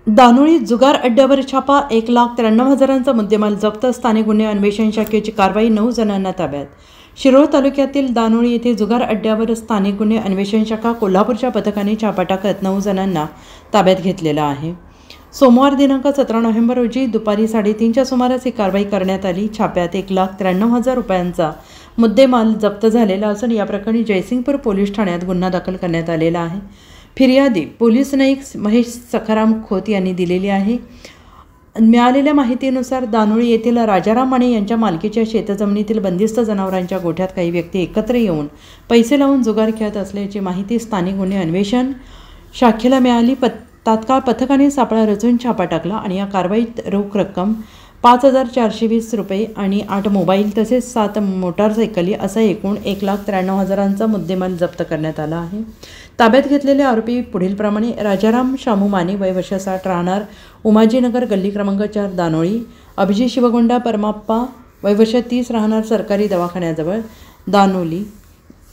दानोळी जुगार अड्ड्यावर छापा 1,93,000चा मुद्देमाल जप्त. स्थानिक गुन्हे अन्वेषण शाखेची कारवाई. 9 जणांना ताब्यात. शिरोळ तालुक्यातील दानोळी येथे जुगार अड्ड्यावर स्थानिक गुन्हे अन्वेषण शाखा कोल्हापूरच्या पथकाने छापा टाकत 9 जणांना ताब्यात घेतलेला आहे. सोमवार दिनांक 17 नोव्हेंबर रोजी दुपारी 3:30च्या सुमारास ही कारवाई करण्यात आली. छाप्यात 1,93,000 रुपयांचा मुद्देमाल जप्त झालेला असून या प्रकरणी जयसिंगपूर पोलीस ठाण्यात गुन्हा दाखल करण्यात आलेला आहे. फिर्यादी पोलीस नाईक महेश सखाराम खोत यांनी दिलेली आहे. मिळालेल्या माहितीनुसार दानोळी येथील राजाराम माने यांच्या मालकीच्या शेतजमिनीतील बंदिस्त जनावरांच्या गोठ्यात काही व्यक्ती एकत्र येऊन पैसे लावून जुगार खेळत असल्याची माहिती स्थानिक गुन्हे अन्वेषण शाखेला मिळाली. तात्काळ पथकाने सापळा रचून छापा टाकला आणि या कारवाईत रोख रक्कम 5,420 रुपये आणि 8 मोबाईल तसेच 7 मोटारसायकली असा एकूण 1,93,000चा मुद्देमाल जप्त करण्यात आला आहे. ताब्यात घेतलेले आरोपी पुढीलप्रमाणे: राजाराम शामू माने वय वर्ष 60 राहणार उमाजीनगर गल्ली क्रमांक 4 दानोळी. अभिजित शिवगोंडा परमाप्पा वय वर्ष 30 राहणार सरकारी दवाखान्याजवळ दानोली.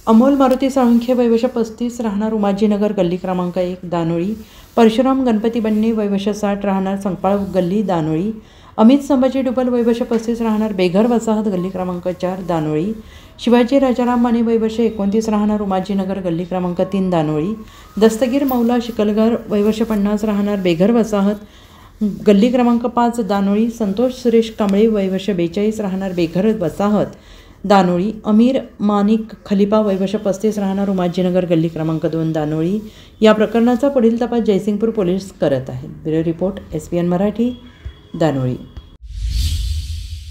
अमोल मारुती साळुंखे वय वर्ष 35 राहणार उमाजीनगर गल्ली क्रमांक 1 दानोळी. परशुराम गणपती बन्ने वय वर्ष 60 राहणार संकपाळ गल्ली दानोळी. अमित संभाजी डुबल वय वर्ष 35 राहणार बेघर वसाहत गल्ली क्रमांक 4 दानोळी. शिवाजी राजाराम माने वय वर्ष 29 राहणार उमाजीनगर गल्ली क्रमांक 3 दानोळी. दस्तगीर मौला शिकलगार वय वर्ष 50 राहणार बेघर वसाहत गल्ली क्रमांक 5 दानोळी. संतोष सुरेश कांबळे वय वर्ष 42 राहणार बेघर वसाहत दानोळी. अमीर मानिक खलिफा वय वर्ष 35 राहणार उमाजीनगर गल्ली क्रमांक 2 दानोळी. या प्रकरणाचा पुढील तपास जयसिंगपूर पोलीस करत आहेत. Bureau report SPN Marathi Danoli.